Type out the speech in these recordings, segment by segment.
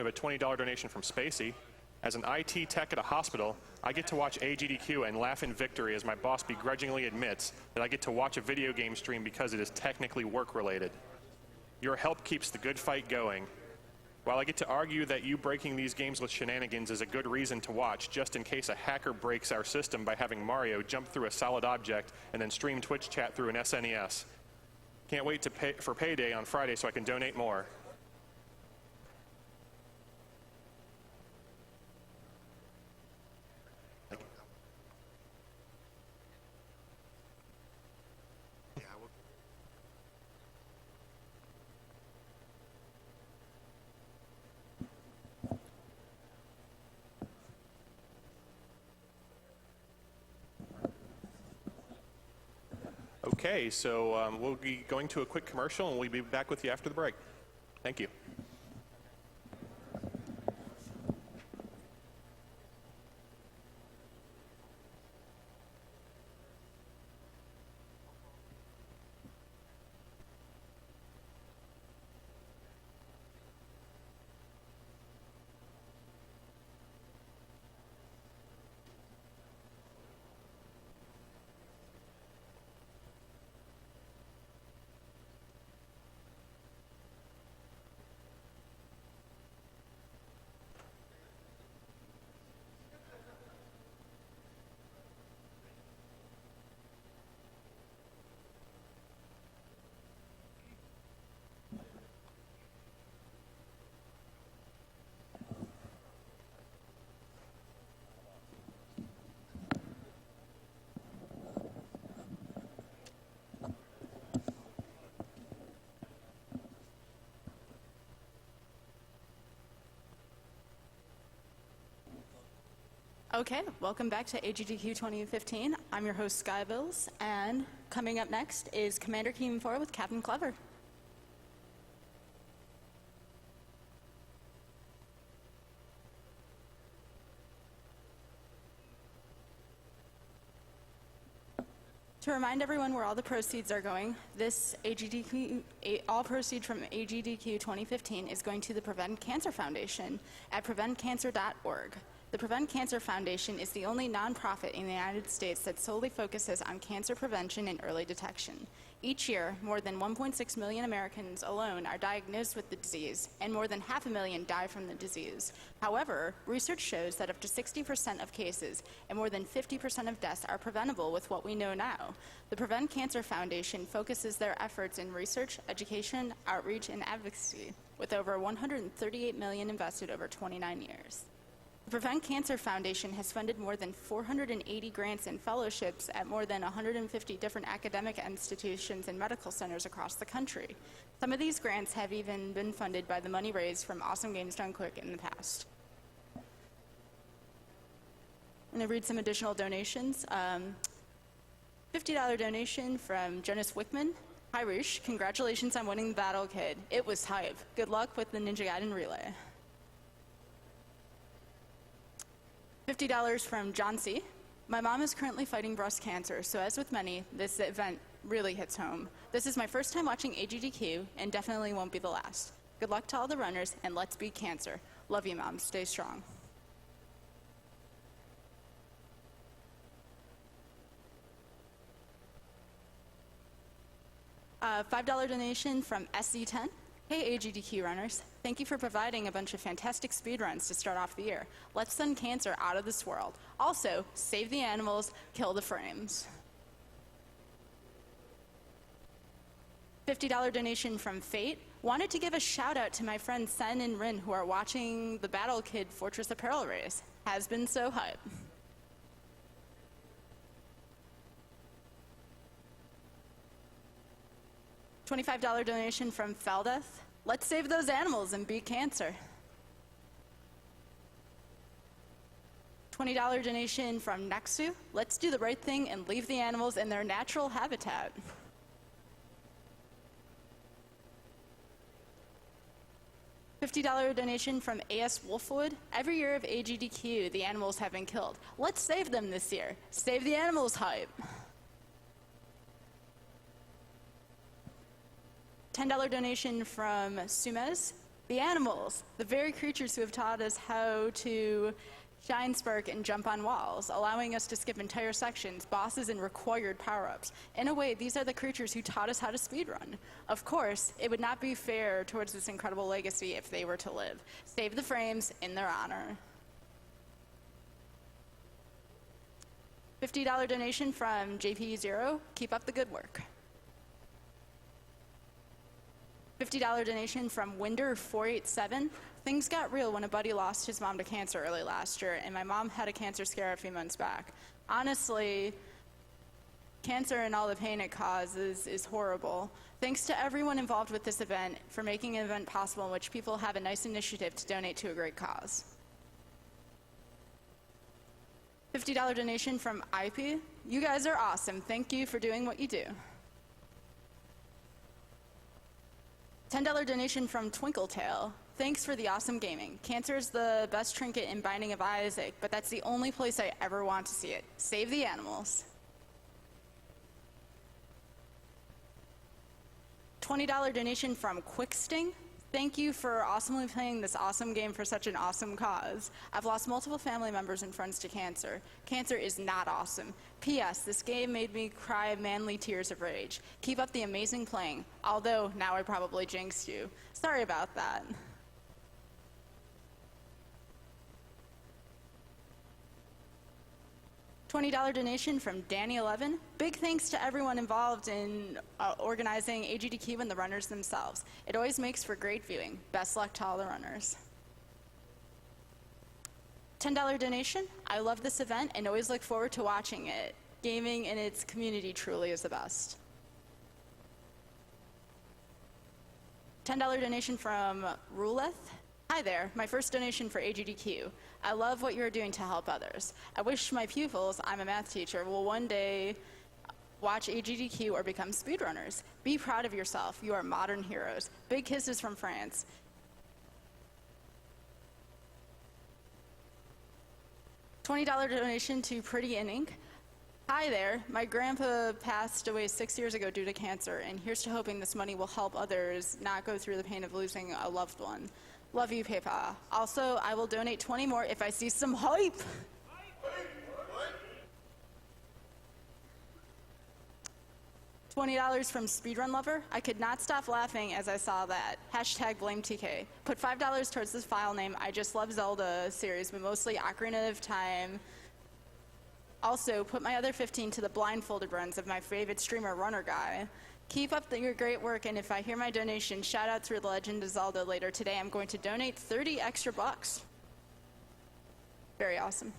have a $20 donation from Spacey. As an IT tech at a hospital, I get to watch AGDQ and laugh in victory as my boss begrudgingly admits that I get to watch a video game stream because it is technically work-related. Your help keeps the good fight going. While I get to argue that you breaking these games with shenanigans is a good reason to watch, just in case a hacker breaks our system by having Mario jump through a solid object and then stream Twitch chat through an SNES. Can't wait for payday on Friday so I can donate more. Okay, so we'll be going to a quick commercial and we'll be back with you after the break. Thank you. Okay, welcome back to AGDQ2015. I'm your host, Skybills, and coming up next is Commander Keen 4 with CapnClever. To remind everyone where all the proceeds are going, all proceeds from AGDQ 2015 is going to the Prevent Cancer Foundation at preventcancer.org. The Prevent Cancer Foundation is the only nonprofit in the United States that solely focuses on cancer prevention and early detection. Each year, more than 1.6 million Americans alone are diagnosed with the disease, and more than 500,000 die from the disease. However, research shows that up to 60% of cases and more than 50% of deaths are preventable with what we know now. The Prevent Cancer Foundation focuses their efforts in research, education, outreach, and advocacy, with over $138 million invested over 29 years. The Prevent Cancer Foundation has funded more than 480 grants and fellowships at more than 150 different academic institutions and medical centers across the country. Some of these grants have even been funded by the money raised from Awesome Games Done Quick in the past. I'm going to read some additional donations. $50 donation from Jonas Wickman. Hi, Roosh. Congratulations on winning the Battle Kid. It was hype. Good luck with the Ninja Gaiden Relay. $50 from John C. My mom is currently fighting breast cancer, so as with many, this event really hits home. This is my first time watching AGDQ, and definitely won't be the last. Good luck to all the runners, and let's beat cancer. Love you, Mom. Stay strong. $5 donation from SC10. Hey AGDQ runners, thank you for providing a bunch of fantastic speedruns to start off the year. Let's send cancer out of this world. Also, save the animals, kill the frames. $50 donation from Fate. Wanted to give a shout out to my friends Sen and Rin who are watching the Battle Kid Fortress Apparel race. Has been so hype. $25 donation from Faldeth. Let's save those animals and beat cancer. $20 donation from Nexu. Let's do the right thing and leave the animals in their natural habitat. $50 donation from AS Wolfwood. Every year of AGDQ, the animals have been killed. Let's save them this year. Save the animals hype. $10 donation from Sumez. The animals, the very creatures who have taught us how to shine, spark, and jump on walls, allowing us to skip entire sections, bosses, and required power-ups. In a way, these are the creatures who taught us how to speedrun. Of course, it would not be fair towards this incredible legacy if they were to live. Save the frames in their honor. $50 donation from JP0. Keep up the good work. $50 donation from Winder487. Things got real when a buddy lost his mom to cancer early last year, and my mom had a cancer scare a few months back. Honestly, cancer and all the pain it causes is horrible. Thanks to everyone involved with this event for making an event possible in which people have a nice initiative to donate to a great cause. $50 donation from IP. You guys are awesome. Thank you for doing what you do. $10 donation from Twinkletail. Thanks for the awesome gaming. Cancer is the best trinket in Binding of Isaac, but that's the only place I ever want to see it. Save the animals. $20 donation from Quicksting. Thank you for awesomely playing this awesome game for such an awesome cause. I've lost multiple family members and friends to cancer. Cancer is not awesome. P.S. This game made me cry manly tears of rage. Keep up the amazing playing, although now I probably jinxed you. Sorry about that. $20 donation from Danny11. Big thanks to everyone involved in organizing AGDQ and the runners themselves. It always makes for great viewing. Best luck to all the runners. $10 donation. I love this event and always look forward to watching it. Gaming in its community truly is the best. $10 donation from Ruleth. Hi there, my first donation for AGDQ. I love what you're doing to help others. I wish my pupils, I'm a math teacher, will one day watch AGDQ or become speedrunners. Be proud of yourself. You are modern heroes. Big kisses from France. $20 donation to Pretty in Ink. Hi there, my grandpa passed away 6 years ago due to cancer, and here's to hoping this money will help others not go through the pain of losing a loved one. Love you, Papa. Also, I will donate 20 more if I see some hype. $20 from Speedrun Lover. I could not stop laughing as I saw that. Hashtag blame TK. Put $5 towards this file name. I just love Zelda series, but mostly Ocarina of Time. Also, put my other 15 to the blindfolded runs of my favorite streamer, Runner Guy. Keep up your great work, and if I hear my donation, shout out through The Legend of Zelda later today. I'm going to donate 30 extra bucks. Very awesome.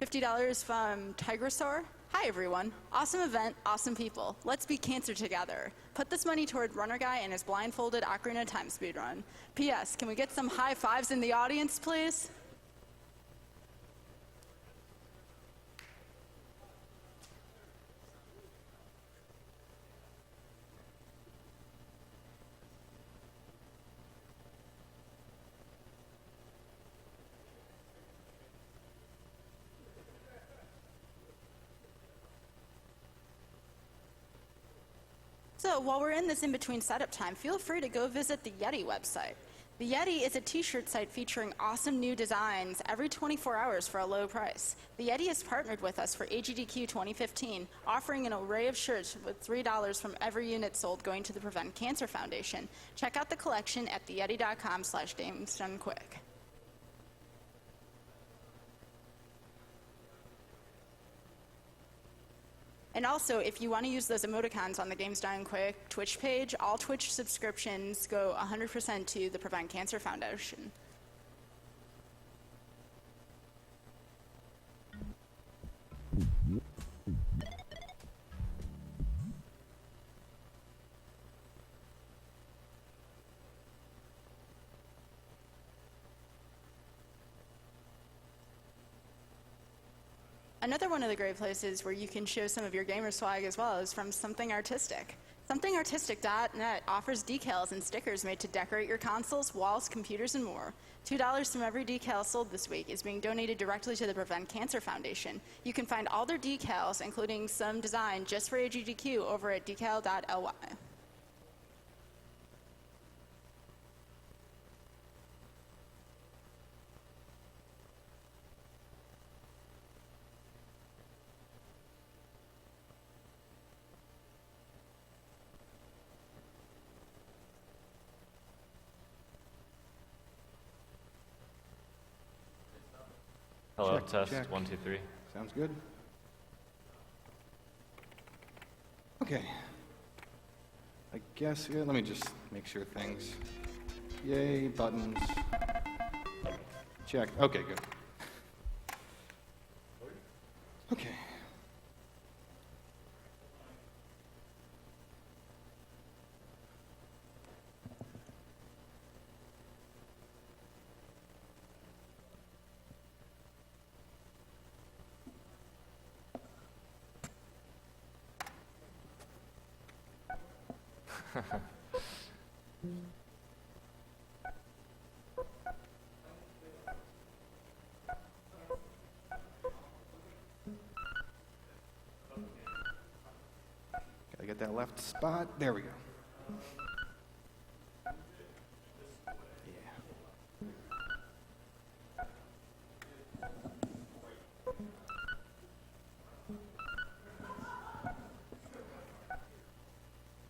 $50 from Tigrosaur. Hi everyone. Awesome event, awesome people. Let's beat cancer together. Put this money toward Runner Guy and his blindfolded Ocarina of Time speedrun. P.S. Can we get some high fives in the audience, please? So while we're in this in-between setup time, feel free to go visit the Yeti website. The Yeti is a t-shirt site featuring awesome new designs every 24 hours for a low price. The Yeti has partnered with us for AGDQ 2015, offering an array of shirts with $3 from every unit sold going to the Prevent Cancer Foundation. Check out the collection at theyeti.com/gamesdonequick. And also, if you want to use those emoticons on the Games Done Quick Twitch page, all Twitch subscriptions go 100% to the Prevent Cancer Foundation. Another one of the great places where you can show some of your gamer swag as well is from something artistic. SomethingArtistic.net offers decals and stickers made to decorate your consoles, walls, computers, and more. $2 from every decal sold this week is being donated directly to the Prevent Cancer Foundation. You can find all their decals, including some designed just for AGDQ, over at decal.ly. Hello, Check, test, check. 1, 2, 3. Sounds good. Okay. I guess, yeah, let me just make sure things. Yay, buttons. Check. Okay, good. Okay. Gotta get that left spot. There we go.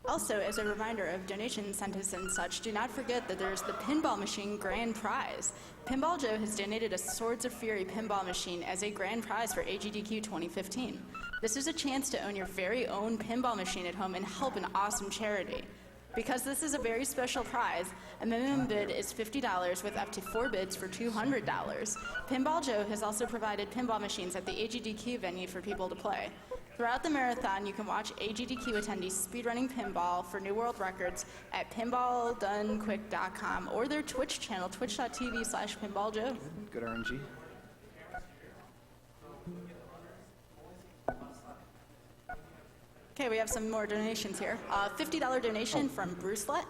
Also, as a reminder of donation incentives and such, do not forget that there's the Pinball Machine Grand Prize. Pinball Joe has donated a Swords of Fury pinball machine as a grand prize for AGDQ 2015. This is a chance to own your very own pinball machine at home and help an awesome charity. Because this is a very special prize, a minimum bid is $50 with up to 4 bids for $200. Pinball Joe has also provided pinball machines at the AGDQ venue for people to play. Throughout the marathon, you can watch AGDQ attendees speedrunning pinball for new world records at pinballdonequick.com or their Twitch channel, twitch.tv/pinballjoe. Good RNG. Okay, we have some more donations here. $50 donation from Brucelet.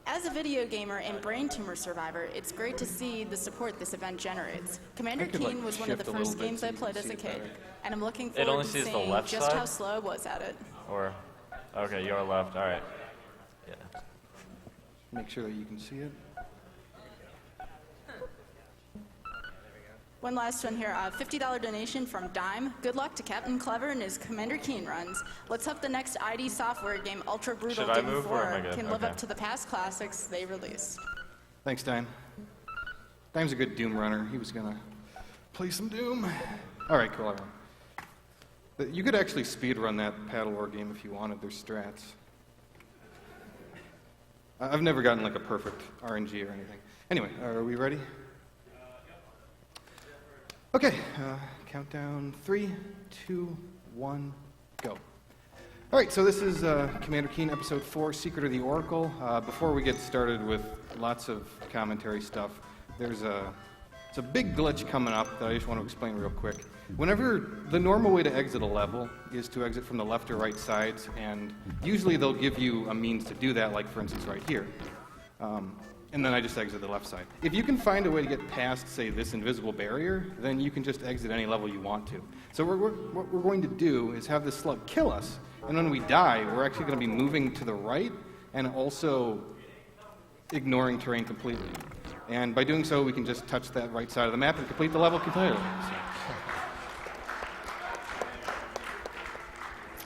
As a video gamer and brain tumor survivor, it's great to see the support this event generates. Commander I could, Keen was one of the shift a little first bit games so I you can played as see a it kid, better. and I'm looking It forward only to sees the seeing left just side? how slow I was at it. Or, okay, your left, all right. Yeah. Make sure that you can see it. One last one here, $50 donation from Dime. Good luck to CapnClever and his Commander Keen runs. Let's hope the next ID Software game, Ultra Brutal Should I Doom move or am I 4, good? can live Okay. up to the past classics they released. Thanks, Dime. Dime's a good Doom runner. He was gonna play some Doom. All right, cool. Everyone. You could actually speedrun that paddle war game if you wanted. There's strats. I've never gotten like a perfect RNG or anything. Anyway, are we ready? Okay, countdown 3, 2, 1, go. All right, so this is Commander Keen, Episode 4, Secret of the Oracle. Before we get started with lots of commentary stuff, it's a big glitch coming up that I just want to explain real quick. Whenever the normal way to exit a level is to exit from the left or right sides, and usually they'll give you a means to do that, like for instance right here. And then I just exit the left side. If you can find a way to get past, say, this invisible barrier, then you can just exit any level you want to. So what we're going to do is have this slug kill us, and when we die, we're actually going to be moving to the right and also ignoring terrain completely. And by doing so, we can just touch that right side of the map and complete the level completely.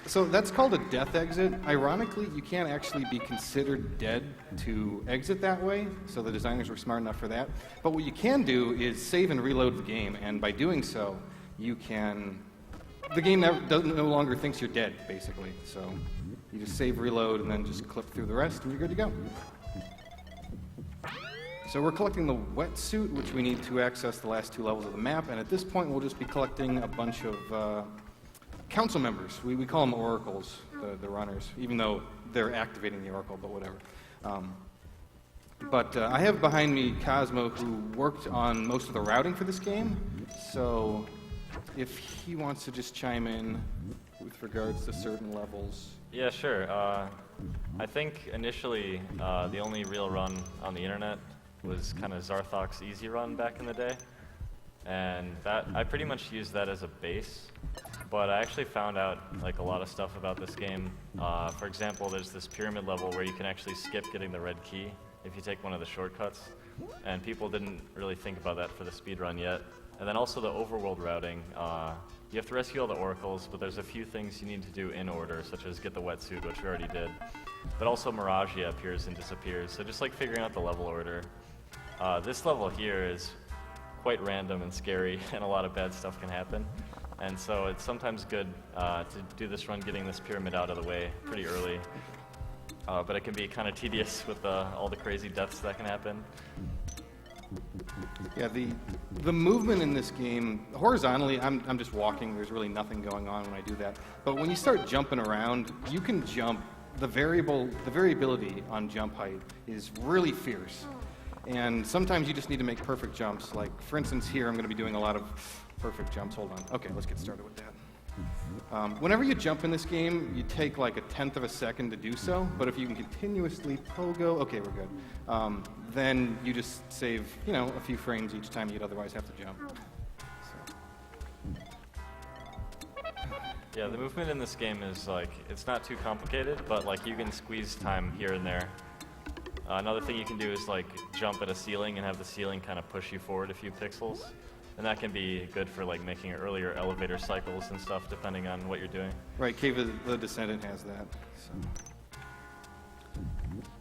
So that's called a death exit. Ironically, you can't actually be considered dead to exit that way, so the designers were smart enough for that. But what you can do is save and reload the game, and by doing so, you can... The game no longer thinks you're dead, basically. So you just save, reload, and then just clip through the rest, and you're good to go. So we're collecting the wetsuit, which we need to access the last 2 levels of the map, and at this point, we'll just be collecting a bunch of... council members. We call them oracles, the runners, even though they're activating the oracle, but whatever. I have behind me Cosmo, who worked on most of the routing for this game, so if he wants to just chime in with regards to certain levels. Yeah, sure. I think initially the only real run on the internet was kind of Zarthok's easy run back in the day. And that I pretty much used that as a base. But I actually found out like a lot of stuff about this game. For example, there's this pyramid level where you can actually skip getting the red key if you take one of the shortcuts. And people didn't really think about that for the speedrun yet. And then also the overworld routing. You have to rescue all the oracles, but there's a few things you need to do in order, such as get the wetsuit, which we already did. But also Miragia appears and disappears, so just like figuring out the level order. This level here is quite random and scary, and a lot of bad stuff can happen. And so it's sometimes good to do this run getting this pyramid out of the way pretty early. But it can be kind of tedious with all the crazy deaths that can happen. Yeah, the movement in this game, horizontally, I'm just walking. There's really nothing going on when I do that. But when you start jumping around, you can jump. The variability on jump height is really fierce. And sometimes you just need to make perfect jumps. Like, for instance, here I'm going to be doing a lot of perfect jumps. Hold on. Okay, let's get started with that. Whenever you jump in this game, you take like 1/10 of a second to do so, but if you can continuously pogo, okay, we're good. Then you just save, a few frames each time you'd otherwise have to jump. Yeah, the movement in this game is like, it's not too complicated, but like you can squeeze time here and there. Another thing you can do is like jump at a ceiling and have the ceiling kind of push you forward a few pixels. And that can be good for like making earlier elevator cycles and stuff, depending on what you're doing. Right, Cave the Descendant has that. So.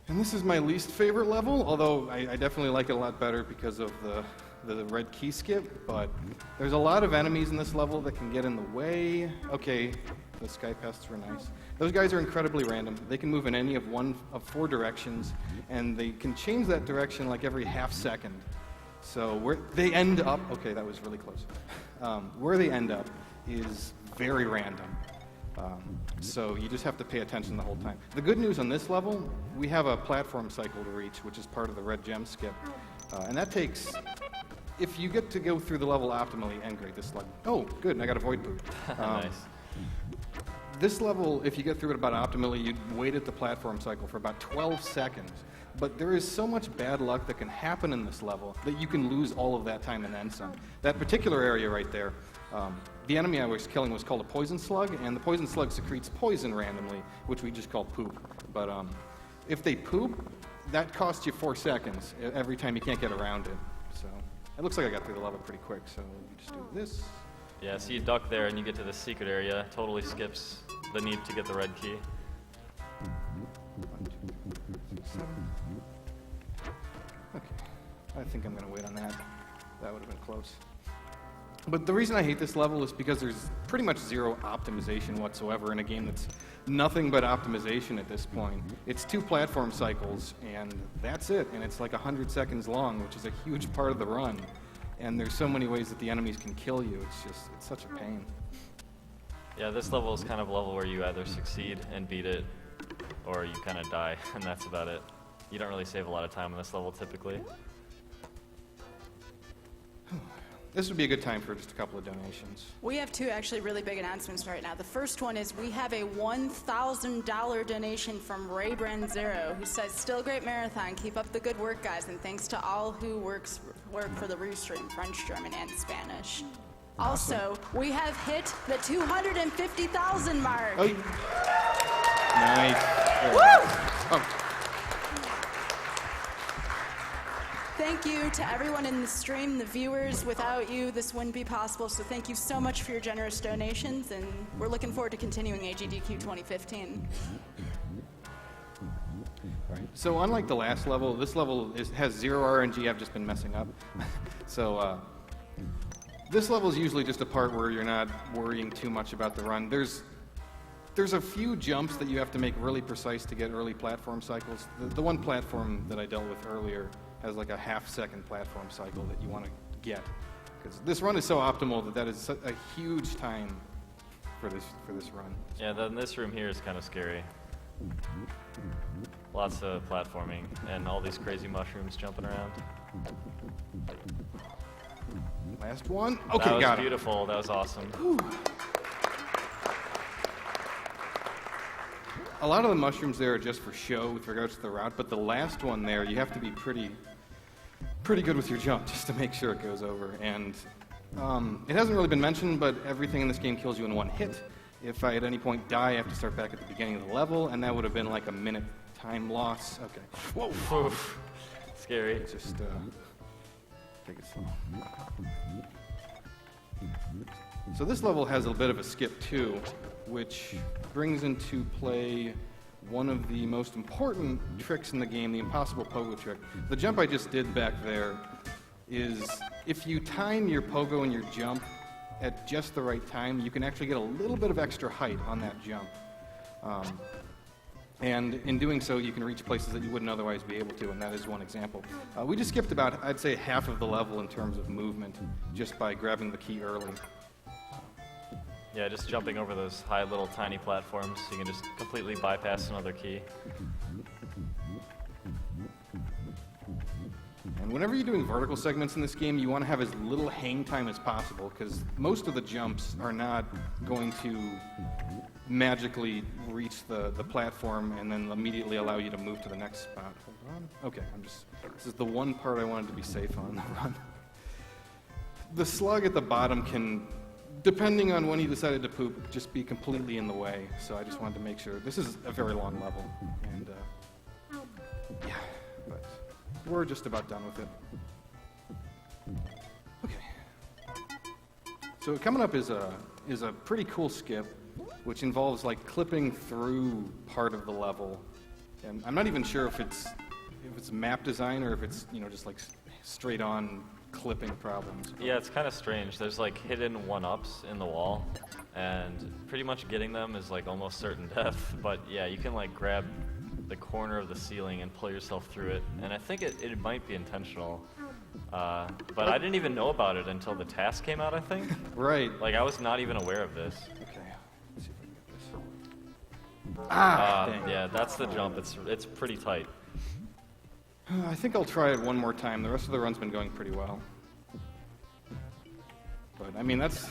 And this is my least favorite level, although I definitely like it a lot better because of the red key skip, but there's a lot of enemies in this level that can get in the way. Okay, the sky pests were nice. Those guys are incredibly random. They can move in any of one of 4 directions, and they can change that direction like every half second. So where they end up, okay, that was really close. Where they end up is very random. So you just have to pay attention the whole time. The good news on this level, we have a platform cycle to reach, which is part of the red gem skip. And that takes, if you get to go through the level optimally, and great, this slug. Oh, good, I got a void boot. Nice. This level, if you get through it about optimally, you'd wait at the platform cycle for about 12 seconds. But there is so much bad luck that can happen in this level that you can lose all of that time and then some. That particular area right there, the enemy I was killing was called a poison slug, and the poison slug secretes poison randomly, which we just call poop. But if they poop, that costs you 4 seconds every time you can't get around it. So it looks like I got through the level pretty quick, so you just do this. Yeah, so you duck there and you get to the secret area. Totally skips the need to get the red key. 1, 2, 3, 4, 5, 6, 7. Okay, I think I'm going to wait on that. That would have been close. But the reason I hate this level is because there's pretty much zero optimization whatsoever in a game that's nothing but optimization at this point. It's 2 platform cycles, and that's it. And it's like 100 seconds long, which is a huge part of the run. And there's so many ways that the enemies can kill you. It's such a pain. Yeah, this level is kind of a level where you either succeed and beat it, or you kind of die, and that's about it. You don't really save a lot of time on this level typically. This would be a good time for just a couple of donations. We have 2 actually really big announcements right now. The first one is we have a $1,000 donation from Ray Branzero, who says, "Still great marathon. Keep up the good work, guys, and thanks to all who work for the Restream, French, German, and Spanish." Awesome. Also, we have hit the 250,000 mark. Oh, nice. Woo! Oh. Thank you to everyone in the stream, the viewers. Without you, this wouldn't be possible. So thank you so much for your generous donations, and we're looking forward to continuing AGDQ 2015. Right. So unlike the last level, this level has 0 RNG. I've just been messing up. So this level is usually just a part where you're not worrying too much about the run. There's a few jumps that you have to make really precise to get early platform cycles. The one platform that I dealt with earlier has like a half-second platform cycle that you want to get. Because this run is so optimal that is a huge time for this run. Yeah, then this room here is kind of scary. Lots of platforming and all these crazy mushrooms jumping around. Last one. Okay, got it. That was beautiful. That was awesome. Whew. a lot of the mushrooms there are just for show with regards to the route, but the last one there, you have to be pretty good with your jump just to make sure it goes over. And it hasn't really been mentioned, but everything in this game kills you in one hit. If I at any point die, I have to start back at the beginning of the level, and that would have been like a minute time loss. Okay. Whoa. Oof. Scary. Just take it slow. So this level has a bit of a skip too, which brings into play one of the most important tricks in the game, the impossible pogo trick. The jump I just did back there is, if you time your pogo and your jump at just the right time, you can actually get a little bit of extra height on that jump. And in doing so, you can reach places that you wouldn't otherwise be able to, and that is one example. We just skipped about, I'd say, half of the level in terms of movement just by grabbing the key early. Yeah, just jumping over those high little tiny platforms, you can just completely bypass another key. And whenever you're doing vertical segments in this game, you want to have as little hang time as possible, because most of the jumps are not going to magically reach the platform and then immediately allow you to move to the next spot. Hold on. Okay, this is the one part I wanted to be safe on the run. The slug at the bottom can, depending on when he decided to poop, just be completely in the way. So I just wanted to make sure. This is a very long level, and yeah, but we're just about done with it. Okay. So coming up is a pretty cool skip, which involves like clipping through part of the level, and I'm not even sure if it's map design or if it's just like straight on clipping problems. Yeah, it's kind of strange. There's like hidden one-ups in the wall, and pretty much getting them is like almost certain death. But yeah, you can like grab the corner of the ceiling and pull yourself through it, and I think it might be intentional. But I didn't even know about it until the task came out, I think. Right. Like, I was not even aware of this. Okay. Let's see if I can get this. Dang. Yeah, that's the jump. It's pretty tight. I think I'll try it one more time. The rest of the run's been going pretty well. But, I mean, that's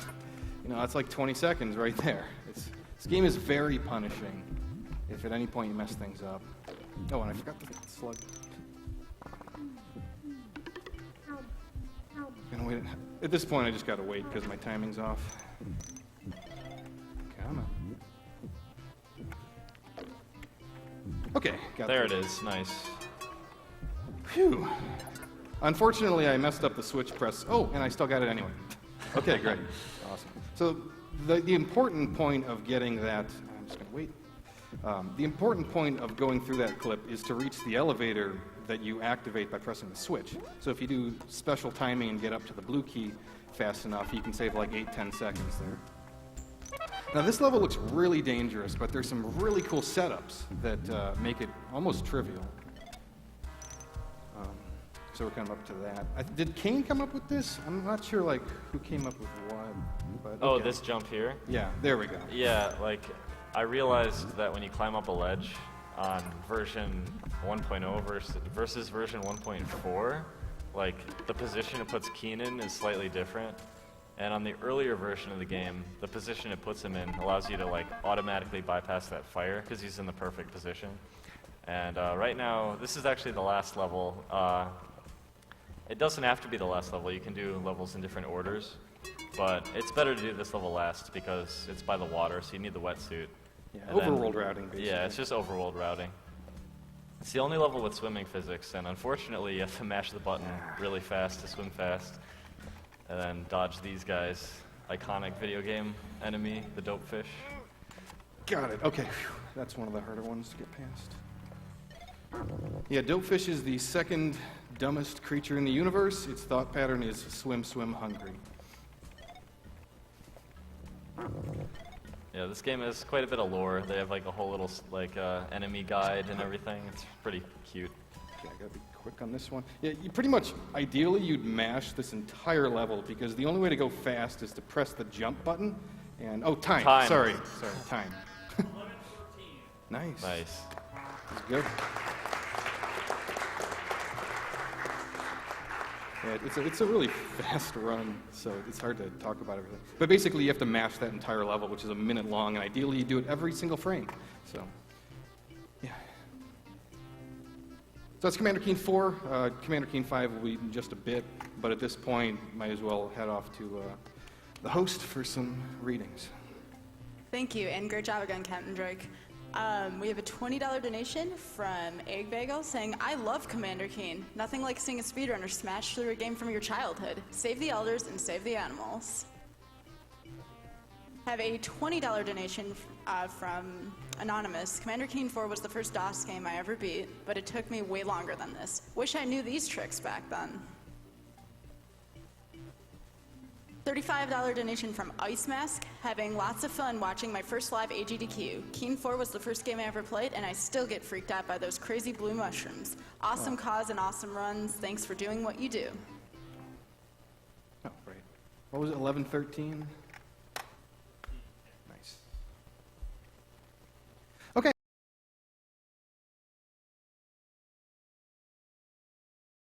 like 20 seconds right there. This game is very punishing if at any point you mess things up. Oh, and I forgot the slug. Gonna wait. At this point, I just gotta wait because my timing's off. Come on. Okay, got There it is. Nice. Phew. Unfortunately, I messed up the switch press. Oh, and I still got it anyway. Okay, great. Awesome. So the important point of getting that, I'm just going to wait. The important point of going through that clip is to reach the elevator that you activate by pressing the switch. So if you do special timing and get up to the blue key fast enough, you can save like 8-10 seconds there. Now this level looks really dangerous, but there's some really cool setups that make it almost trivial. So we're kind of up to that. Did Kane come up with this? I'm not sure like who came up with what. But Oh, okay. this jump here? Yeah, there we go. Yeah, like, I realized that when you climb up a ledge on version 1.0 versus version 1.4, like, the position it puts Keen in is slightly different. And on the earlier version of the game, the position it puts him in allows you to, like, automatically bypass that fire because he's in the perfect position. And right now, this is actually the last level. It doesn't have to be the last level. You can do levels in different orders. But it's better to do this level last because it's by the water, so you need the wetsuit. Yeah, And then- overworld routing, basically. Yeah, it's just overworld routing. It's the only level with swimming physics, and unfortunately you have to mash the button really fast to swim fast, and then dodge these guys. Iconic video game enemy, the dope fish. Got it. Okay, phew. That's one of the harder ones to get past. Yeah, dopefish is the second dumbest creature in the universe. Its thought pattern is swim, swim, hungry. Yeah, this game has quite a bit of lore. They have like a whole little like enemy guide and everything. It's pretty cute. Okay, I gotta be quick on this one. Yeah, you pretty much, ideally, you'd mash this entire level because the only way to go fast is to press the jump button and, oh, time. Time. Sorry, time. Nice. Nice. That's good. Yeah, it's a really fast run, so it's hard to talk about everything. But basically, you have to mash that entire level, which is a minute long, and ideally, you do it every single frame. So, that's Commander Keen 4. Commander Keen 5 will be in just a bit, but at this point, might as well head off to the host for some readings. Thank you, and great job again, Captain Drake. We have a $20 donation from Egg Bagel saying, I love Commander Keen. Nothing like seeing a speedrunner smash through a game from your childhood. Save the elders and save the animals. Have a $20 donation from Anonymous. Commander Keen 4 was the first DOS game I ever beat, but it took me way longer than this. Wish I knew these tricks back then. $35 donation from Ice Mask. Having lots of fun watching my first live AGDQ. Keen 4 was the first game I ever played, and I still get freaked out by those crazy blue mushrooms. Awesome cause and awesome runs. Thanks for doing what you do. Oh, right. What was it, 1113?